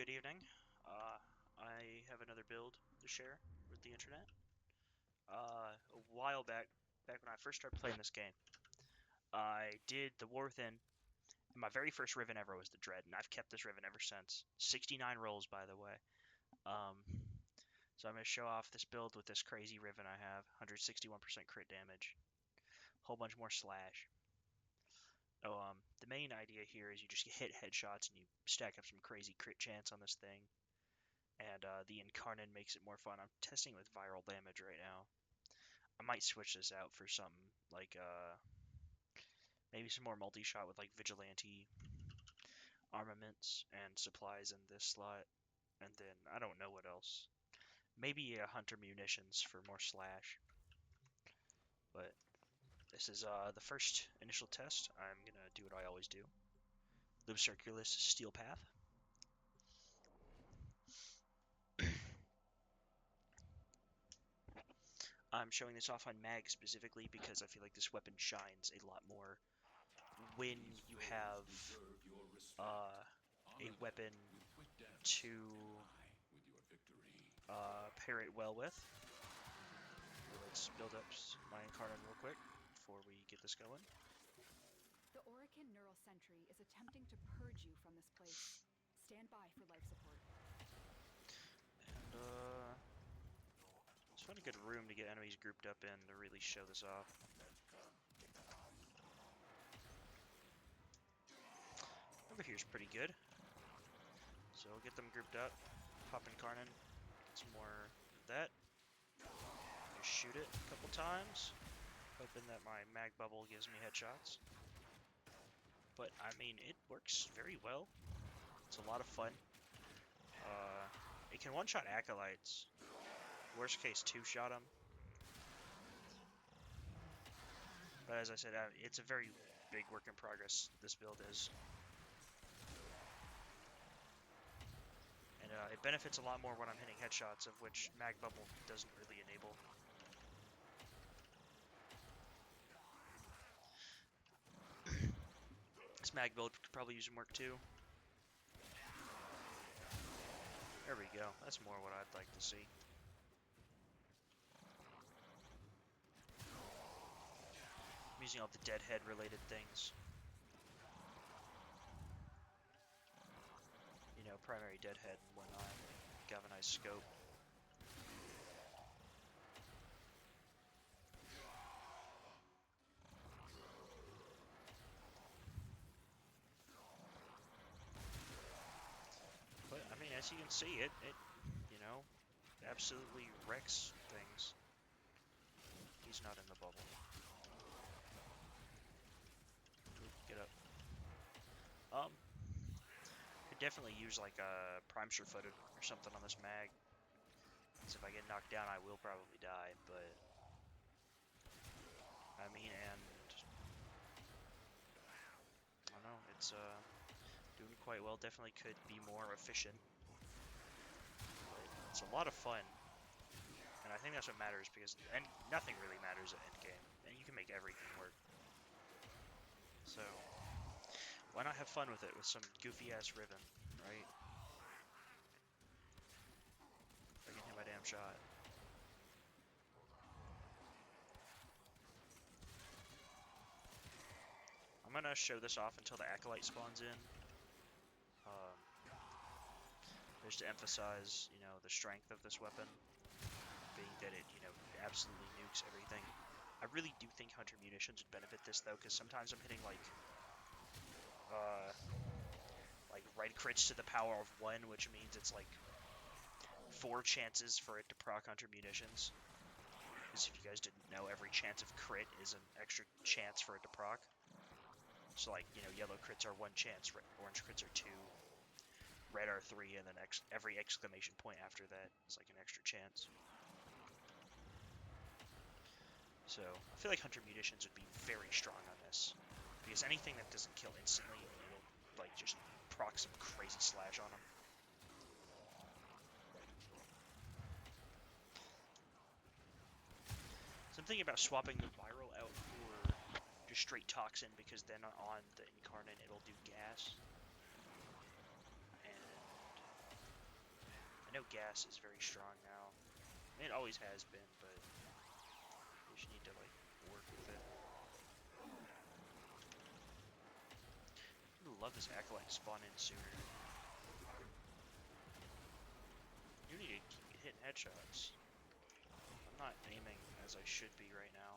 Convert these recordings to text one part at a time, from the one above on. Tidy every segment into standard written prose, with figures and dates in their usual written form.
Good evening. I have another build to share with the internet. A while back when I first started playing this game, I did the War Within, and my very first Riven ever was the Dread, and I've kept this Riven ever since. 69 rolls, by the way. Um, so I'm going to show off this build with this crazy Riven I have, 161% crit damage, whole bunch more slash. The main idea here is you just hit headshots and you stack up some crazy crit chance on this thing. And the incarnon makes it more fun. I'm testing with viral damage right now. I might switch this out for something like maybe some more multi-shot with like vigilante armaments and supplies in this slot, and then I don't know what else. Maybe hunter munitions for more slash. But this is the first initial test. I'm gonna do what I always do: Loop Circulus Steel Path. I'm showing this off on mag specifically because I feel like this weapon shines a lot more when you have a weapon to pair it well with. Let's build up my incarnon real quick before we get this going. The Orican Neural Sentry is attempting to purge you from this place. Stand by for life support. And let's find a good room to get enemies grouped up in to really show this off. Over here's pretty good. So we'll get them grouped up, pop incarnon, get some more of that. Just shoot it a couple times, hoping that my mag bubble gives me headshots. But I mean, it works very well. It's a lot of fun. It can one-shot acolytes. Worst case, two-shot them. But as I said, it's a very big work in progress, this build is. And it benefits a lot more when I'm hitting headshots, of which mag bubble doesn't really enable. This mag build could probably use some work too. There we go. That's more what I'd like to see. I'm using all the deadhead related things. You know, primary deadhead and whatnot. Galvanized scope. But, I mean, as you can see, it you know, absolutely wrecks things. He's not in the bubble. Get up. Could definitely use like a prime sure-footed or something on this mag. So if I get knocked down, I will probably die, but I mean, and I don't know, it's doing quite well. Definitely could be more efficient, but it's a lot of fun, and I think that's what matters, because nothing really matters at endgame, and you can make everything work. So why not have fun with it with some goofy ass Riven, right? If I can hit my damn shot. I'm gonna show this off until the acolyte spawns in. Just to emphasize, you know, the strength of this weapon, being that it, you know, absolutely nukes everything. I really do think hunter munitions would benefit this though, because sometimes I'm hitting like red crits to the power of 1, which means it's like 4 chances for it to proc hunter munitions. Because if you guys didn't know, every chance of crit is an extra chance for it to proc. So like, you know, yellow crits are 1 chance, orange crits are 2, red are 3, and then every exclamation point after that is like an extra chance. So I feel like hunter munitions would be very strong on this, because anything that doesn't kill instantly, it'll like just proc some crazy slash on them. So I'm thinking about swapping the viral out for just straight toxin, because then on the incarnate it'll do gas. And know gas is very strong now. I mean, it always has been, but you just need to like work with it. I would love this acolyte to spawn in sooner. You need to keep hitting headshots. I'm not aiming as I should be right now.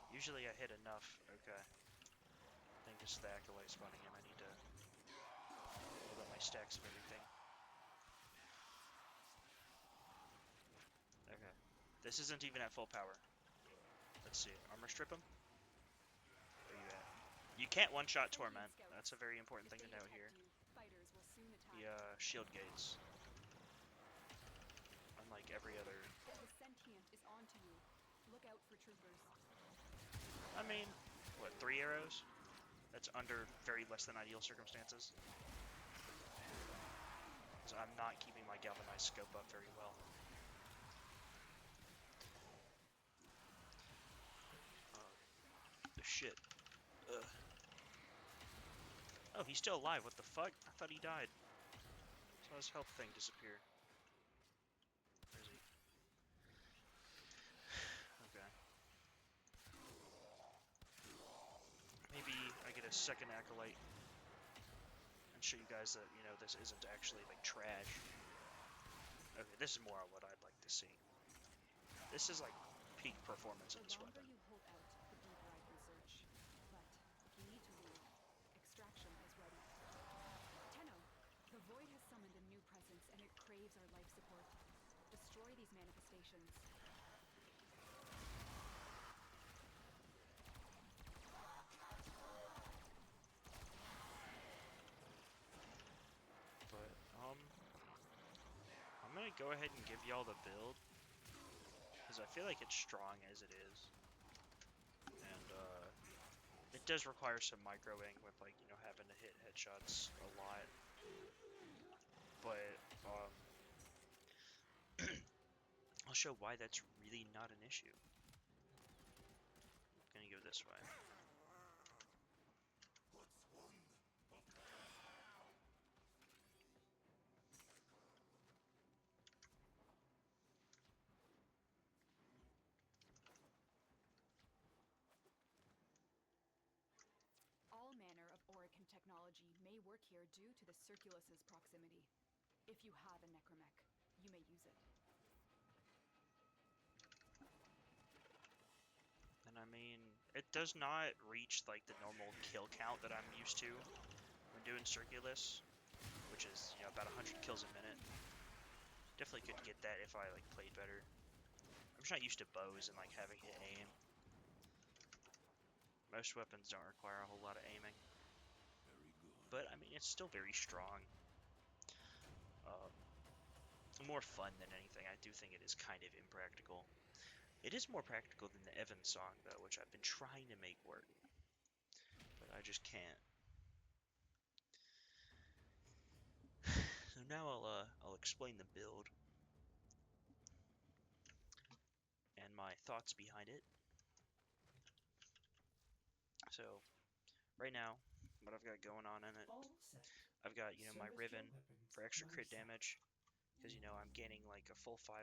Usually I hit enough. Okay. I think this is the acolyte spawning in. I need to build up my stacks of everything. Okay. This isn't even at full power. Let's see. Armor strip him? Where you at? You can't one-shot Torment. That's a very important thing to note here. The shield gates. Unlike every other... The sentient is onto you. Look out for troopers. I mean, what, 3 arrows? That's under very less than ideal circumstances. So I'm not keeping my galvanized scope up very well. The shit. Ugh. Oh, he's still alive. What the fuck? I thought he died. Saw his health thing disappear. Where is he? Okay. Maybe I get a second acolyte and show you guys that, you know, this isn't actually like trash. Okay, this is more what I'd like to see. This is like peak performance of this weapon. You hold out, the deeper I can search. But you need to leave. Extraction is ready. Tenno, the void has summoned a new presence and it craves our life support. Destroy these manifestations. But, I'm gonna go ahead and give y'all the build. Because I feel like it's strong as it is. And, it does require some microing with, like, you know, having to hit headshots a lot. But, I'll show why that's really not an issue. I'm gonna go this way. All manner of Orokin technology may work here due to the Circulus's proximity. If you have a necromech, you may use it. And I mean, it does not reach like the normal kill count that I'm used to when doing Circulus, which is, you know, about 100 kills a minute. Definitely could get that if I like played better. I'm just not used to bows and like having to aim. Most weapons don't require a whole lot of aiming. But I mean, it's still very strong. More fun than anything. I do think it is kind of impractical. It is more practical than the Evan song, though, which I've been trying to make work. But I just can't. So now I'll explain the build. And my thoughts behind it. So, right now, what I've got going on in it, I've got, you know, my Riven for extra crit damage. Because, you know, I'm gaining like a full 5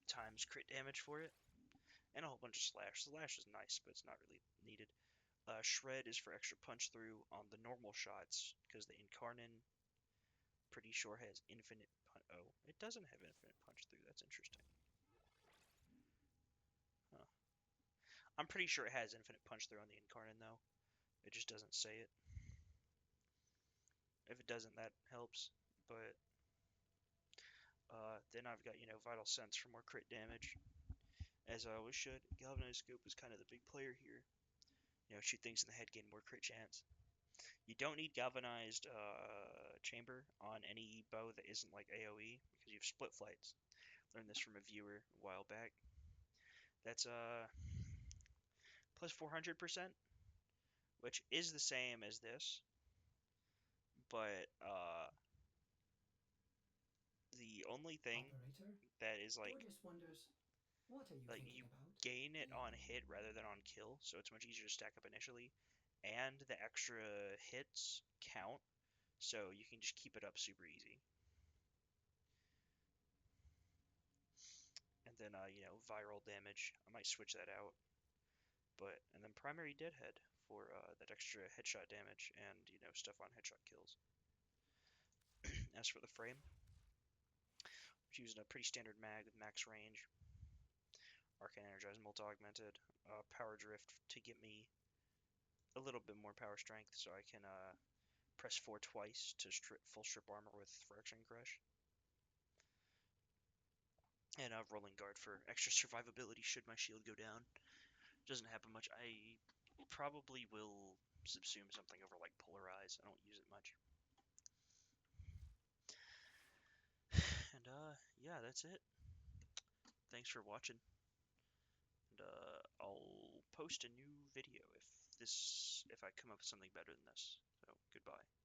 times crit damage for it. And a whole bunch of slash. Slash is nice, but it's not really needed. Shred is for extra punch through on the normal shots, because the incarnon, pretty sure, has infinite punch. Oh, it doesn't have infinite punch through. That's interesting. Huh. I'm pretty sure it has infinite punch through on the incarnon, though. It just doesn't say it. If it doesn't, that helps. But then I've got, you know, Vital Sense for more crit damage, as I always should. Galvanized Scope is kind of the big player here. You know, shoot things in the head, gain more crit chance. You don't need Galvanized Chamber on any bow that isn't like AoE, because you have split flights. Learned this from a viewer a while back. That's plus 400%, which is the same as this, but the only thing Operator, that is Gorgeous wonders, what are you thinking you about? gain it on hit rather than on kill, so it's much easier to stack up initially, and the extra hits count, so you can just keep it up super easy. then viral damage. I might switch that out. And then primary deadhead for that extra headshot damage and stuff on headshot kills. As for the frame, I'm using a pretty standard mag with max range, arcane energized multi-augmented, power drift to get me a little bit more power strength, so I can press 4 twice to full strip armor with fraction crush. And rolling guard for extra survivability should my shield go down. Doesn't happen much. I probably will subsume something over like polarize. I don't use it much. And yeah, that's it. Thanks for watching. And I'll post a new video if I come up with something better than this. So goodbye.